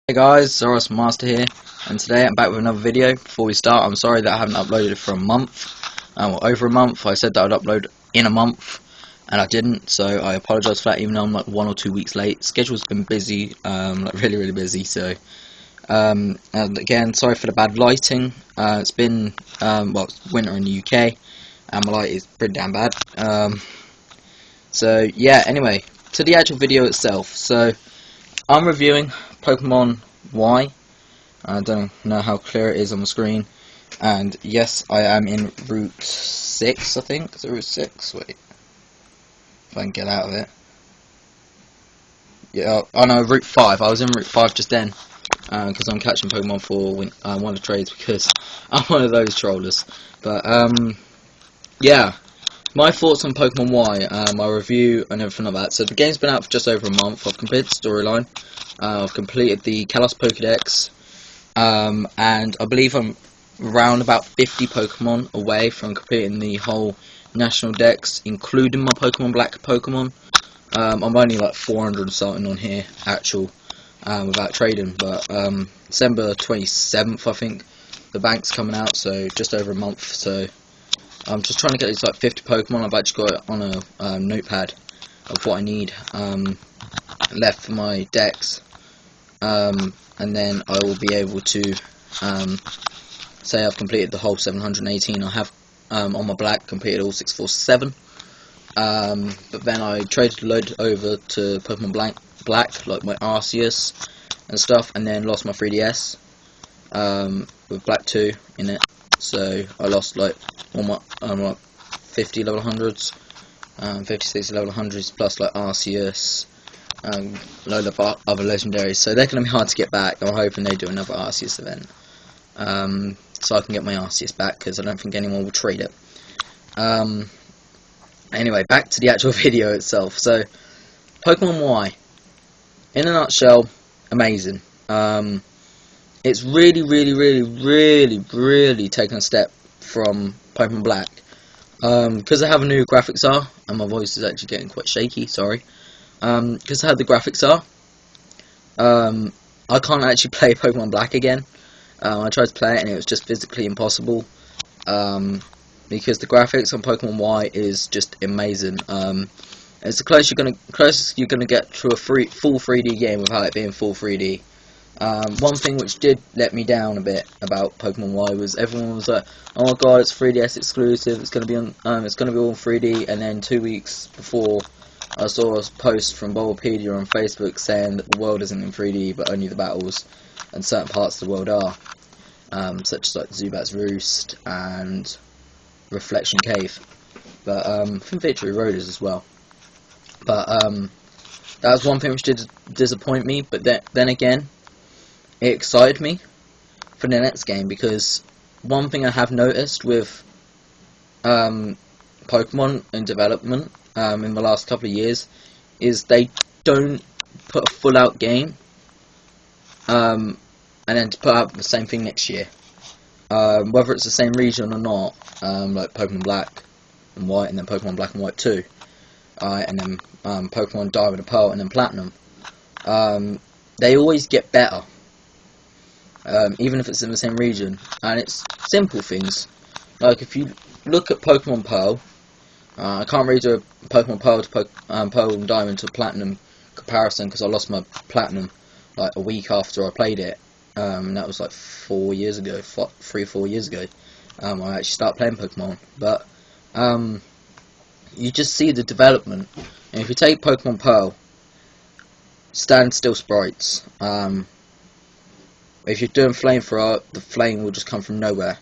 Hey guys, Zoros Master here, and today I'm back with another video. Before we start, I'm sorry that I haven't uploaded for a month, or over a month. I said that I'd upload in a month, and I didn't, so I apologise for that, even though I'm like 1 or 2 weeks late. Schedule's been busy, like really busy, so, and again, sorry for the bad lighting. It's been, well, it's winter in the UK, and my light is pretty damn bad. So, yeah, anyway, to the actual video itself. So, I'm reviewing Pokemon Y. I don't know how clear it is on the screen. And yes, I am in Route 6, I think. Is it Route 6? Wait. If I can get out of it. Yeah, oh no, Route 5. I was in Route 5 just then. Because I'm catching Pokemon for one of the trades, because I'm one of those trollers. But, yeah. My thoughts on Pokemon Y, my review and everything like that. So the game's been out for just over a month. I've completed the storyline. I've completed the Kalos Pokedex. And I believe I'm around about 50 Pokemon away from completing the whole National Dex, including my Pokemon Black Pokemon. I'm only like 400 something on here, actual, without trading. But December 27th, I think, the bank's coming out, so just over a month. So I'm just trying to get these like 50 Pokemon. I've actually got it on a notepad of what I need left for my Dex, and then I will be able to say I've completed the whole 718. I have on my Black completed all 647, but then I traded a load over to Pokemon Black, like my Arceus and stuff, and then lost my 3DS with Black 2 in it. So I lost like all my like 50 level 100s, 50, 60 level 100s, plus like Arceus, load of other legendaries. So they're going to be hard to get back. I'm hoping they do another Arceus event, so I can get my Arceus back, because I don't think anyone will trade it. Anyway, back to the actual video itself. So Pokemon Y, in a nutshell, amazing. It's really taken a step from Pokemon Black. Because I have a new graphics are, and my voice is actually getting quite shaky, sorry. Because I had the graphics are, I can't actually play Pokemon Black again. I tried to play it and it was just physically impossible. Because the graphics on Pokemon Y is just amazing. It's the closest you're gonna get to a full 3D game without it being full 3D. One thing which did let me down a bit about Pokemon Y was everyone was like, "Oh my god, it's 3DS exclusive. It's gonna be on. It's gonna be all 3D." And then 2 weeks before, I saw a post from Bulbapedia on Facebook saying that the world isn't in 3D, but only the battles and certain parts of the world are, such as like Zubat's Roost and Reflection Cave. But I think Victory Road is as well. But that was one thing which did disappoint me. But then again, it excited me for the next game, because one thing I have noticed with Pokemon in development in the last couple of years is they don't put a full out game and then to put out the same thing next year, whether it's the same region or not, like Pokemon Black and White, and then Pokemon Black and White 2, and then Pokemon Diamond and Pearl, and then Platinum. They always get better. Even if it's in the same region, and it's simple things. Like if you look at Pokemon Pearl, I can't really do a Pokemon Pearl to Pearl and Diamond to Platinum comparison, because I lost my Platinum like a week after I played it. And that was like 4 years ago, 3 or 4 years ago. I actually started playing Pokemon, but you just see the development. And if you take Pokemon Pearl, standstill sprites. If you're doing flamethrower, the flame will just come from nowhere.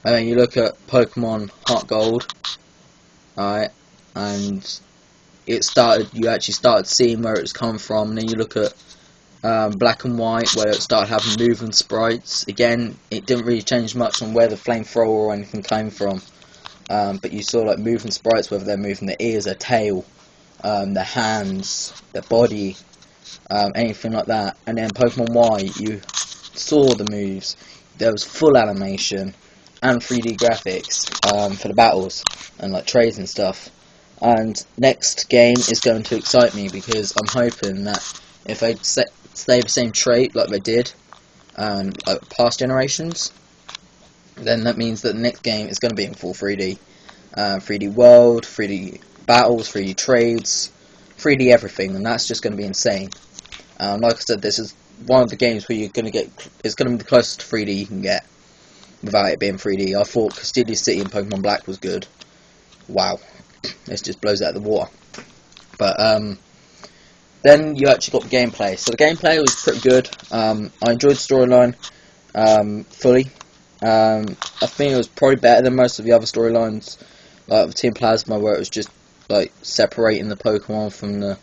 And then you look at Pokemon Heart Gold, alright, and you actually started seeing where it's come from. And then you look at Black and White, where it started having moving sprites. Again, it didn't really change much on where the flamethrower or anything came from. But you saw like moving sprites, whether they're moving their ears, their tail, their hands, their body, anything like that. And then Pokemon Y, you saw the moves. There was full animation and 3D graphics for the battles and like trades and stuff. And next game is going to excite me, because I'm hoping that if they stay the same trait like they did like past generations, then that means that the next game is going to be in full 3D. 3D world, 3D battles, 3D trades, 3D everything, and that's just going to be insane. Like I said, this is one of the games where you're going to get, it's going to be the closest to 3D you can get without it being 3D. I thought Custodian City in Pokemon Black was good. Wow, this just blows it out of the water. But then you actually got the gameplay. So the gameplay was pretty good. I enjoyed the storyline fully. I think it was probably better than most of the other storylines, like the Team Plasma, where it was just like separating the Pokemon from the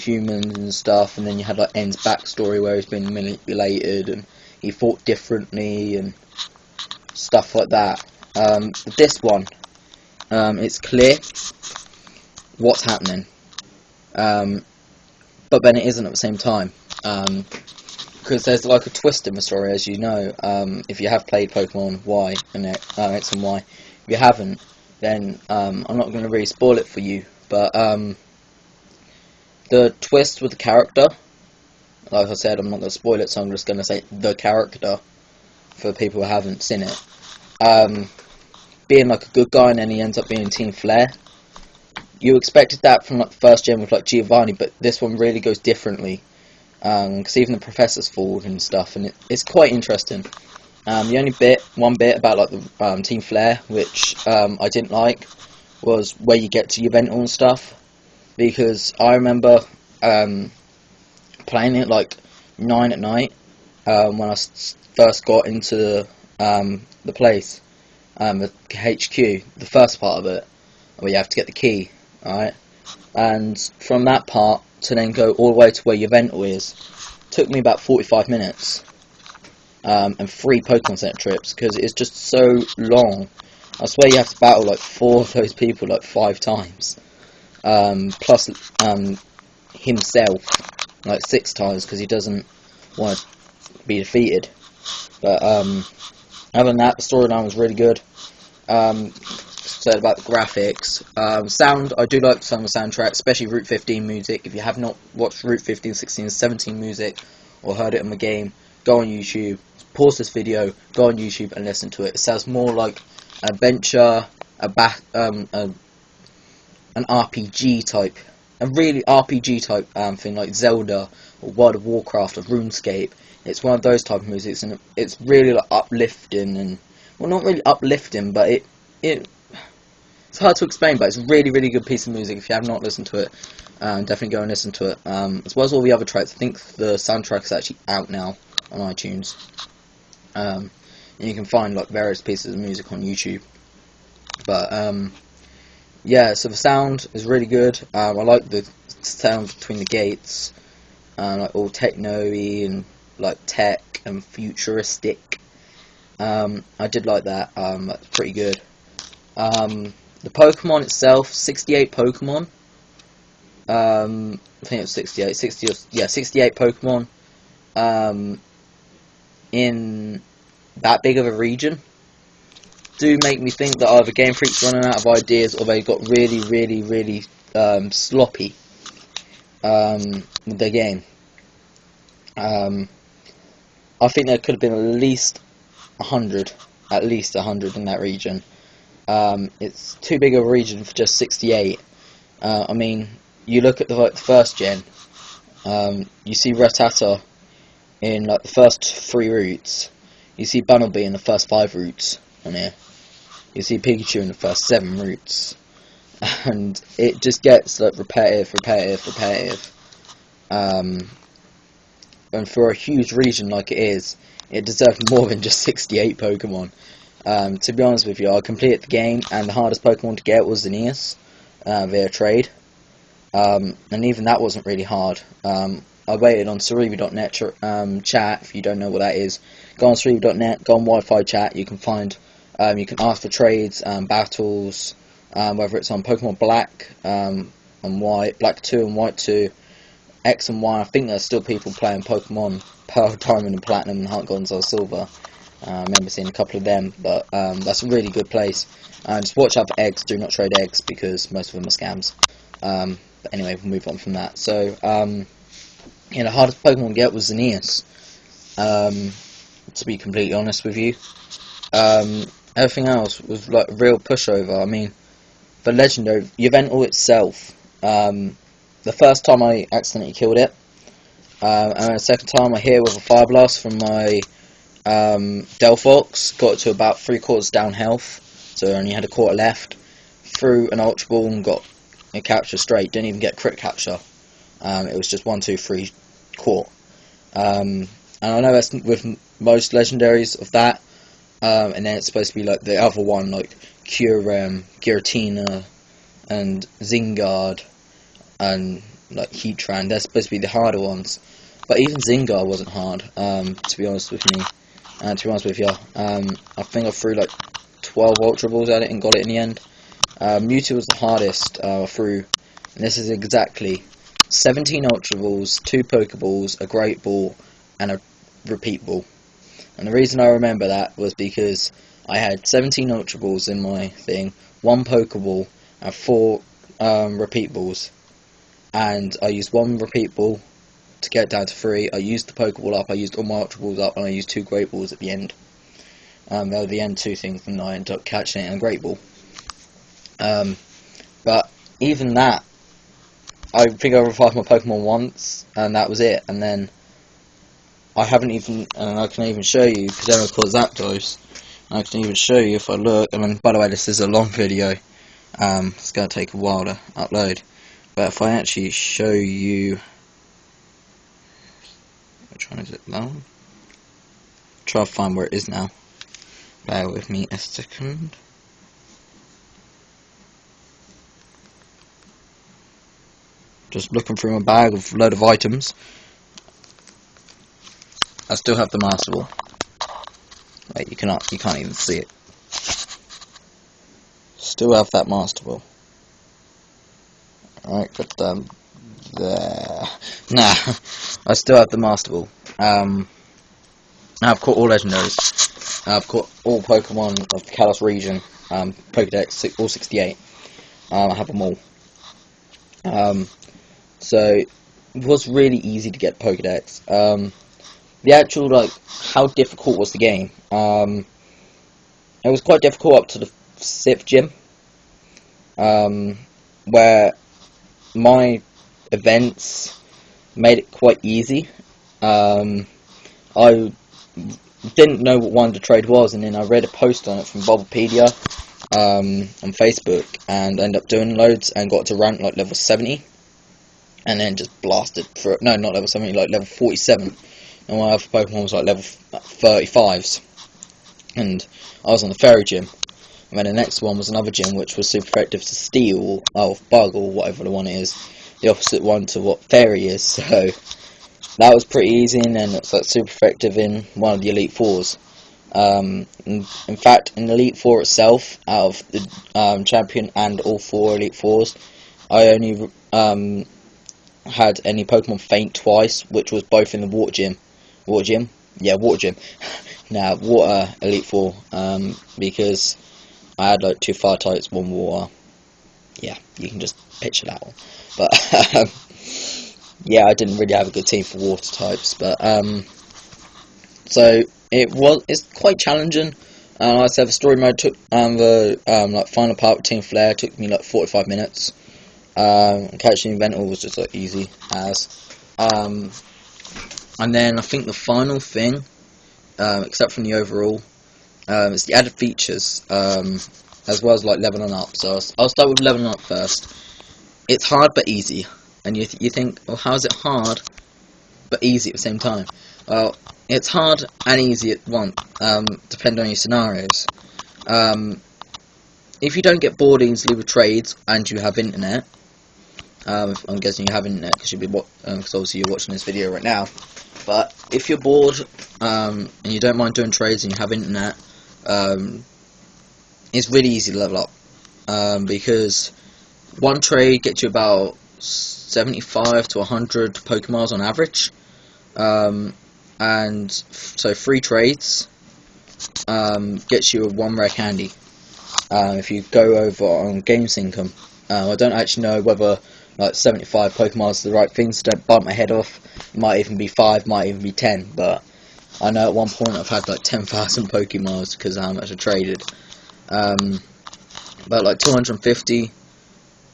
humans and stuff, and then you had like N's backstory where he's been manipulated and he fought differently and stuff like that. This one, it's clear what's happening, but then it isn't at the same time, because there's like a twist in the story, as you know. If you have played Pokemon Y and X and Y, if you haven't, then I'm not going to really spoil it for you, but the twist with the character, like I said, I'm not going to spoil it, so I'm just going to say the character for people who haven't seen it. Being like a good guy and then he ends up being Team Flare. You expected that from like the first gen with like Giovanni, but this one really goes differently. Because even the professor's forward and stuff, and it's quite interesting. The only one bit about like the Team Flare, which I didn't like, was where you get to your Yveltal and stuff. Because I remember playing it like 9 at night when I first got into the place, the HQ, the first part of it, where you have to get the key, alright? And from that part to then go all the way to where your Yveltal is, took me about 45 minutes, and 3 Pokemon Center trips, because it's just so long. I swear you have to battle like 4 of those people like 5 times, plus himself like 6 times, because he doesn't want to be defeated. But other than that, the storyline was really good. Said about the graphics, sound, I do like some of the soundtrack, especially Route 15 music. If you have not watched Route 15, 16, 17 music, or heard it in the game, go on YouTube, pause this video, go on YouTube and listen to it. It sounds more like an adventure, an RPG type, a really RPG type thing, like Zelda or World of Warcraft or RuneScape. It's one of those type of musics, and it's really like uplifting, and well, not really uplifting, but it's hard to explain, but it's a really, really good piece of music. If you have not listened to it, definitely go and listen to it. As well as all the other tracks. I think the soundtrack is actually out now on iTunes. And you can find like various pieces of music on YouTube. But yeah, so the sound is really good. I like the sound between the gates, like all techno-y and like tech and futuristic. I did like that. That's pretty good. The Pokemon itself, 68 Pokemon. I think it was 68, 68 Pokemon. In that big of a region, do make me think that either Game Freak's running out of ideas, or they got really, really, really sloppy with their game. I think there could have been at least 100 in that region. It's too big of a region for just 68. I mean, you look at the first gen, you see Rattata in like the first 3 routes, you see Bunnelby in the first 5 routes on here, you see Pikachu in the first 7 routes, and it just gets like repetitive. And for a huge region like it is, it deserved more than just 68 Pokemon. To be honest with you, I completed the game, and the hardest Pokemon to get was Xerneas via trade, and even that wasn't really hard. I waited on Cerebi.net chat. If you don't know what that is, go on Cerebi.net, go on Wi-Fi chat. You can find, you can ask for trades, battles, whether it's on Pokemon Black and White, Black 2 and White 2, X and Y. I think there's still people playing Pokemon Pearl, Diamond and Platinum and Heart Gold and Silver. I remember seeing a couple of them, but that's a really good place. Just watch out for eggs, do not trade eggs, because most of them are scams. But anyway, we'll move on from that. So, the hardest Pokemon to get was Xerneas. To be completely honest with you, everything else was like a real pushover. I mean, the Legendary, the Yveltal itself, the first time I accidentally killed it, and the second time I hit it with a Fire Blast from my Delphox, got it to about 3/4 down health, so I only had a quarter left, threw an Ultra Ball and got a capture straight, didn't even get crit capture. It was just 1, 2, 3 caught. And I know that's with most legendaries of that, and then it's supposed to be like the other one, like Kyurem, Giratina, and Zingard, and like Heatran. They're supposed to be the harder ones, but even Zingard wasn't hard. To be honest with me, to be honest with you, I think I threw like 12 Ultra Balls at it and got it in the end. Mewtwo was the hardest. I threw, and this is exactly 17 Ultra Balls, 2 Pokeballs, a Great Ball, and a Repeat Ball. And the reason I remember that was because I had 17 Ultra Balls in my thing, 1 Pokeball, and 4 Repeat Balls. And I used 1 Repeat Ball to get down to 3. I used the Pokeball up, I used all my Ultra Balls up, and I used 2 Great Balls at the end. They were the end 2 things, and I ended up catching it in a Great Ball. But even that, I think I revived my Pokemon once, and that was it. And then I haven't even, and I can even show you, because then I caught Zapdos. I can even show you if I look. And then, by the way, this is a long video. It's going to take a while to upload. But if I actually show you, which one is it? Long? Try to find where it is now. Bear with me a second. Just looking through my bag of a load of items. I still have the Master Ball. Wait, you can't even see it. Still have that Master Ball. Alright, got them there. Nah, I still have the Master Ball. Now I've caught all legendaries. I've caught all Pokemon of the Kalos region. Pokedex, all 68. I have them all. So it was really easy to get Pokedex. The actual, like, how difficult was the game? It was quite difficult up to the 5th gym, where my events made it quite easy. I didn't know what Wonder Trade was, and then I read a post on it from Bulbapedia on Facebook, and ended up doing loads and got to rank like level 70, and then just blasted through. No, not level 70, like level 47. And my other Pokemon was like level 35s, and I was on the Fairy Gym. And then the next one was another gym which was super effective to Steel, or Bug, or whatever the one is, the opposite one to what Fairy is. So that was pretty easy, and then it's like super effective in one of the Elite Fours. In fact, in Elite Four itself, out of the champion and all 4 Elite Fours, I only had any Pokemon faint twice, which was both in the Water Gym. Water Gym? Yeah, Water Gym. Now, Water Elite Four, because I had like 2 Fire types, 1 Water. Yeah, you can just picture that one. But, yeah, I didn't really have a good team for Water types, but, so, it's quite challenging. Like I said, the story mode took, the, like, final part with Team Flare took me like 45 minutes. Catching Yveltal was just like easy as. And then I think the final thing, except from the overall, is the added features, as well as like leveling up. So I'll start with leveling up first. It's hard but easy, and you think, well, how is it hard but easy at the same time? Well, it's hard and easy at once, depending on your scenarios. If you don't get bored easily with trades and you have internet, I'm guessing you have internet because obviously you're watching this video right now. But if you're bored and you don't mind doing trades and you have internet, it's really easy to level up, because one trade gets you about 75 to 100 Pokémons on average, and so 3 trades gets you a 1 rare candy. If you go over on Games Income, I don't actually know whether like 75 Pokemon is the right thing, so don't bite my head off. It might even be 5, might even be 10, but I know at one point I've had like 10,000 Pokemon because of how much I traded. But like 250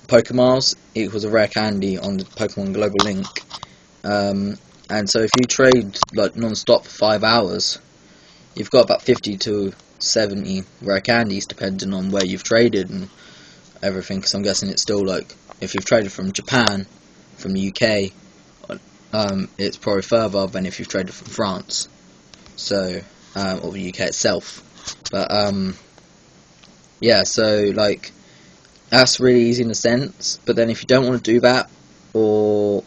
Pokemon equals a rare candy on the Pokemon Global Link. And so if you trade like non-stop for 5 hours, you've got about 50 to 70 rare candies, depending on where you've traded and everything, because I'm guessing it's still like, if you've traded from Japan, from the UK, it's probably further than if you've traded from France, so, or the UK itself. But yeah, so like, that's really easy in a sense, but then if you don't want to do that, or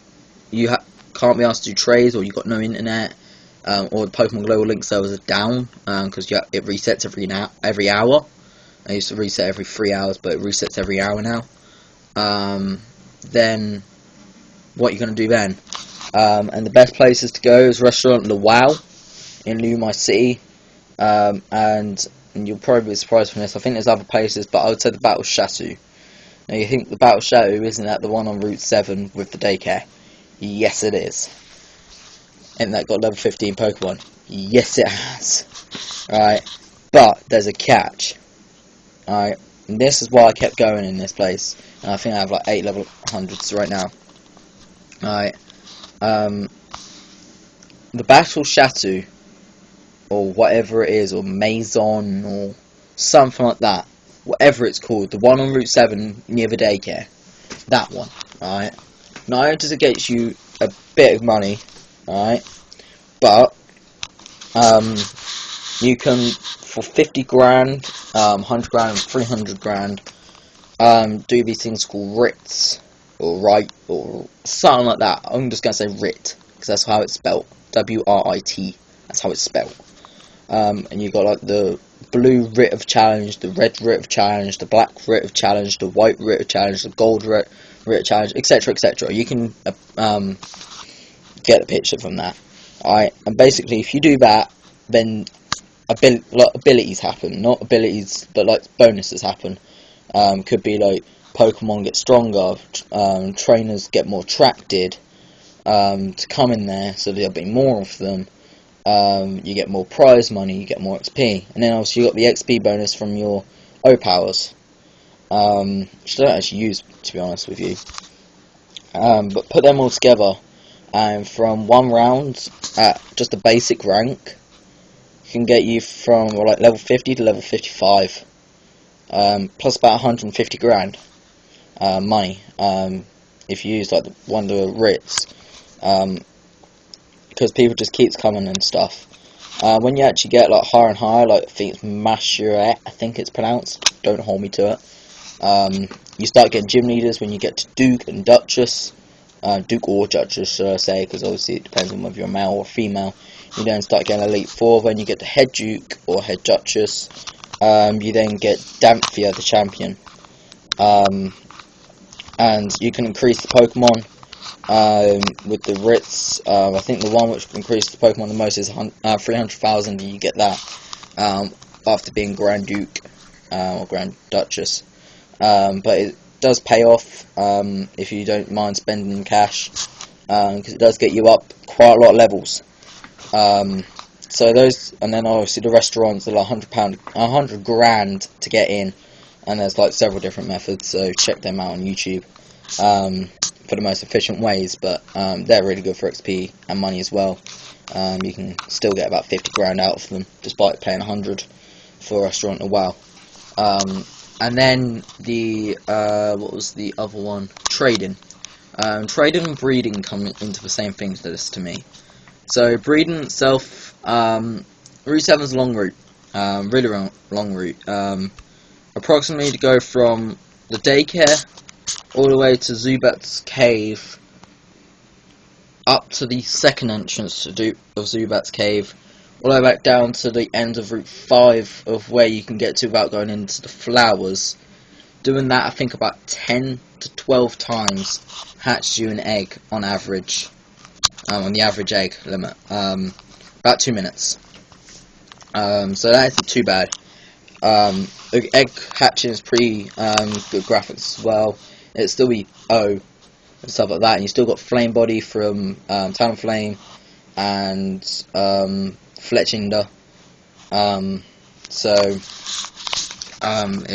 you can't be asked to do trades, or you've got no internet, or the Pokemon Global Link servers are down, because it resets every hour. I used to reset every 3 hours, but it resets every hour now. Then what you're going to do then? And the best places to go is Restaurant The Wow in Lumai City, and you'll probably be surprised from this. I think there's other places, but I would say the Battle Chateau. Now you think the Battle Chateau, isn't that the one on Route 7 with the daycare? Yes, it is. And that got level 15 Pokemon? Yes, it has. Right, but there's a catch. Alright, and this is why I kept going in this place. And I think I have like 8 level 100s right now. Alright, the Battle Chateau, or whatever it is, or Maison, or something like that, whatever it's called, the one on Route 7 near the daycare, that one, alright, not only does it get you a bit of money, alright, but, you can, for 50 grand, 100 grand, and 300 grand, do these things called writs, or right, or something like that. I'm just going to say writ, because that's how it's spelled, W-R-I-T, that's how it's spelled. And you got like the blue writ of challenge, the red writ of challenge, the black writ of challenge, the white writ of challenge, the gold writ of challenge, etc, etc. You can get a picture from that. Alright, and basically if you do that, then abilities happen, not abilities, but like bonuses happen. Could be like Pokemon get stronger, trainers get more attracted to come in there, so there'll be more of them. You get more prize money, you get more XP, and then obviously you got the XP bonus from your O powers, which I don't actually use, to be honest with you. But put them all together, and from one round at just a basic rank, can get you from like level 50 to level 55, plus about 150 grand money, if you use like one of the writs, because people just keeps coming and stuff. When you actually get like higher and higher, like I think it's Mashuret, I think it's pronounced, don't hold me to it, you start getting gym leaders when you get to Duke and Duchess, Duke or Duchess should I say, because obviously it depends on whether you're male or female. You then start getting Elite Four, then you get the Head Duke or Head Duchess, you then get Damphia, the champion, and you can increase the Pokemon with the writs. I think the one which increases the Pokemon the most is 300,000, and you get that after being Grand Duke or Grand Duchess, but it does pay off if you don't mind spending cash, because it does get you up quite a lot of levels. So those, and then obviously the restaurants are like £100 grand to get in, and there's like several different methods, so check them out on YouTube for the most efficient ways, but they're really good for XP and money as well. You can still get about 50 grand out of them despite paying 100 for a restaurant a while. And then the what was the other one? Trading. Trading and breeding come into the same thing to this to me. So breeding itself, Route 7 is a long route, really long route. Approximately to go from the daycare all the way to Zubat's cave, up to the second entrance of Zubat's cave, all the way back down to the end of Route 5 of where you can get to without going into the flowers. Doing that, I think about 10 to 12 times hatched you an egg on average, on the average egg limit, about 2 minutes. So that isn't too bad. The egg hatching is pretty good graphics as well. It'd still be O, and stuff like that. And you still got Flame Body from Talonflame and Fletchinder. Yeah,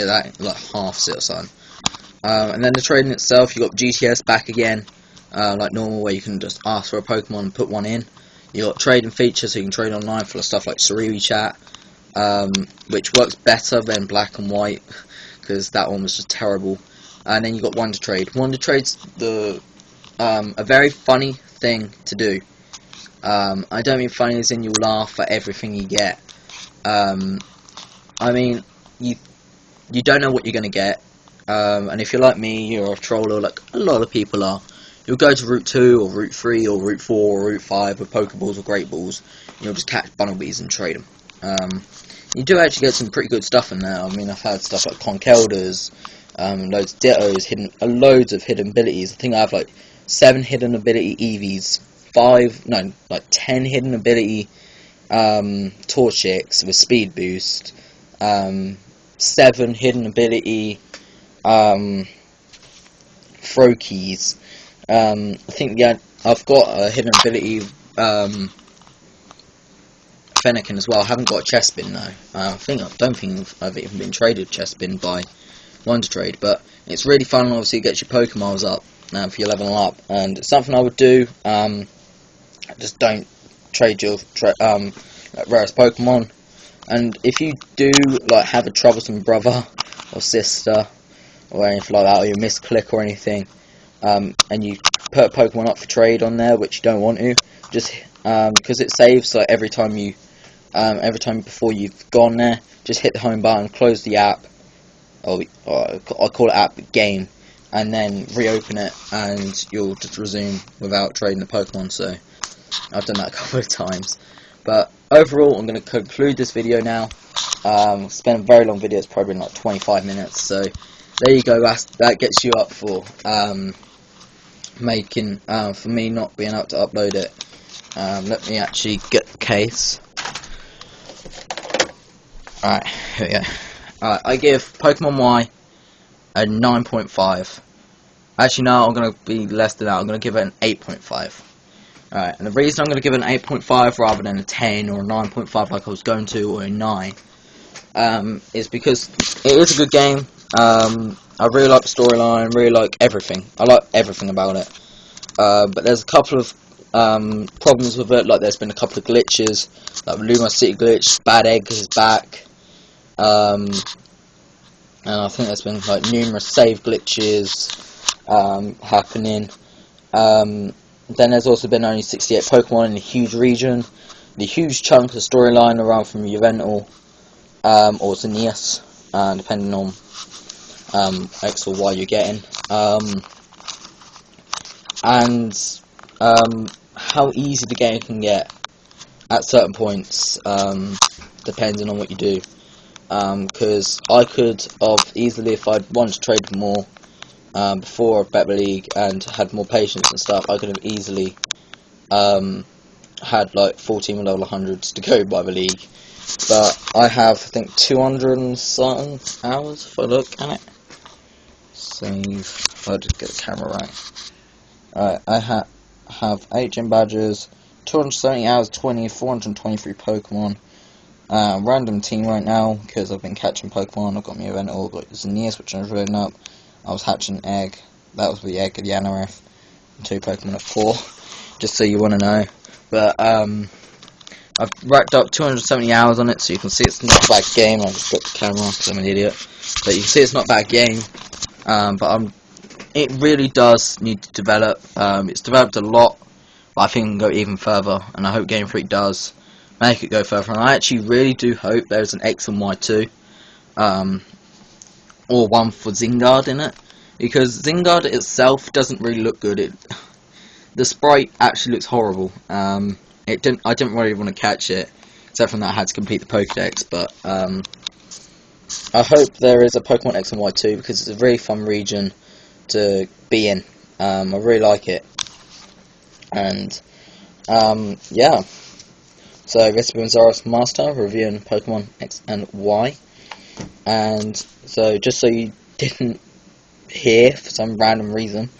that like halves it or something. And then the trading itself, you got GTS back again, like normal, where you can just ask for a Pokemon and put one in. You got trading features, so you can trade online for stuff like Surui Chat, which works better than Black and White, because that one was just terrible. And then you got Wonder Trade. Wonder Trade's a very funny thing to do. I don't mean funny as in you'll laugh at everything you get. I mean, you don't know what you're going to get. And if you're like me, you're a troller, like a lot of people are. You'll go to Route 2 or Route 3 or Route 4 or Route 5 with Pokeballs or Great Balls. And you'll just catch Bunnelbees and trade them. You do actually get some pretty good stuff in there. I mean, I've had stuff like Conkelders, loads of Dittos, loads of hidden abilities. I think I have like 7 hidden ability Eevees, 10 hidden ability Torchics with speed boost, 7 hidden ability Froakies. I think I've got a hidden ability Fennekin as well. I haven't got a Chespin though. I don't think I've even been traded Chespin by Wonder Trade, but it's really fun. Obviously, it gets your Pokemols up for your leveling up, and it's something I would do. Just don't trade your rarest Pokemon. And if you do like have a troublesome brother or sister or anything like that, or you misclick or anything, and you put a Pokemon up for trade on there which you don't want to, just because it saves, like every time before you've gone there, just hit the home button, close the app, or I call it app game, and then reopen it, and you'll just resume without trading the Pokemon. So I've done that a couple of times. But overall, I'm going to conclude this video now. It's been a very long video. It's probably been like 25 minutes. So there you go. That gets you up for for me not being able to upload it. Let me actually get the case. Alright, here we go. Alright, I give Pokemon Y a 9.5. Actually, no, I'm going to be less than that. I'm going to give it an 8.5. Alright, and the reason I'm going to give it an 8.5 rather than a 10 or a 9.5 like I was going to, or a 9, is because it is a good game. I really like the storyline, really like everything. I like everything about it. But there's a couple of problems with it, like there's been a couple of glitches, like Luma City glitch, Bad Egg is back, and I think there's been like numerous save glitches happening. Then there's also been only 68 Pokemon in a huge region, the huge chunk of the storyline around from Juvental or Xerneas, depending on X or Y you're getting, and how easy the game can get at certain points, depending on what you do. Because I could have easily, if I'd wanted to trade more before Better League and had more patience and stuff, I could have easily had like 14 level 100s to go by the league. But I have, I think, 200 and something hours if I look at it. Save. If I just get the camera right. Alright, I have 8 gym badges, 270 hours, 423 Pokemon. Random team right now because I've been catching Pokemon. I've got my event all, got Xerneas, which I'm rolling up. I was hatching egg. That was the egg of the Anorith. 2 Pokemon at 4, just so you want to know. But I've racked up 270 hours on it, so you can see it's not a bad game. I just got the camera because I'm an idiot. But you can see it's not a bad game. But it really does need to develop. It's developed a lot, but I think it can go even further, and I hope Game Freak does make it go further. And I actually really do hope there's an X and Y 2, or one for Zygarde in it, because Zygarde itself doesn't really look good. The sprite actually looks horrible. I didn't really want to catch it, except from that I had to complete the Pokedex. But I hope there is a Pokemon X and Y 2 because it's a really fun region to be in. I really like it, and yeah. So this has been Zaros Master reviewing Pokemon X and Y, and so just so you didn't hear for some random reason,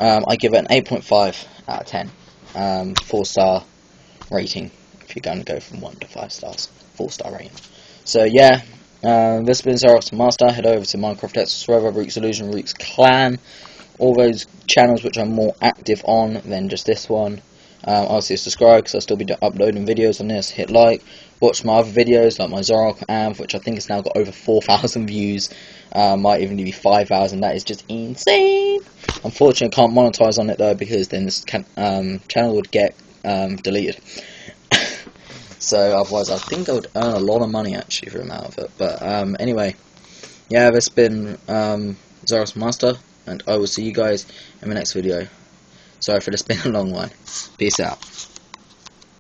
I give it an 8.5 out of 10. 4-star rating if you're going to go from 1 to 5 stars. 4-star rating. So yeah, this has been Xerox Master. Head over to Minecraft X Server, Rook's Illusion, Rook's Clan, all those channels which I'm more active on than just this one. Obviously subscribe because I'll still be uploading videos on this. Hit like, watch my other videos like my Xerox Amp, which I think has now got over 4,000 views. Might even be 5,000. That is just insane. Unfortunately, I can't monetize on it though, because then this channel would get deleted. So otherwise, I think I would earn a lot of money actually from out of it. But anyway, yeah, this has been Xerox Master, and I will see you guys in the next video. Sorry for this being a long one. Peace out.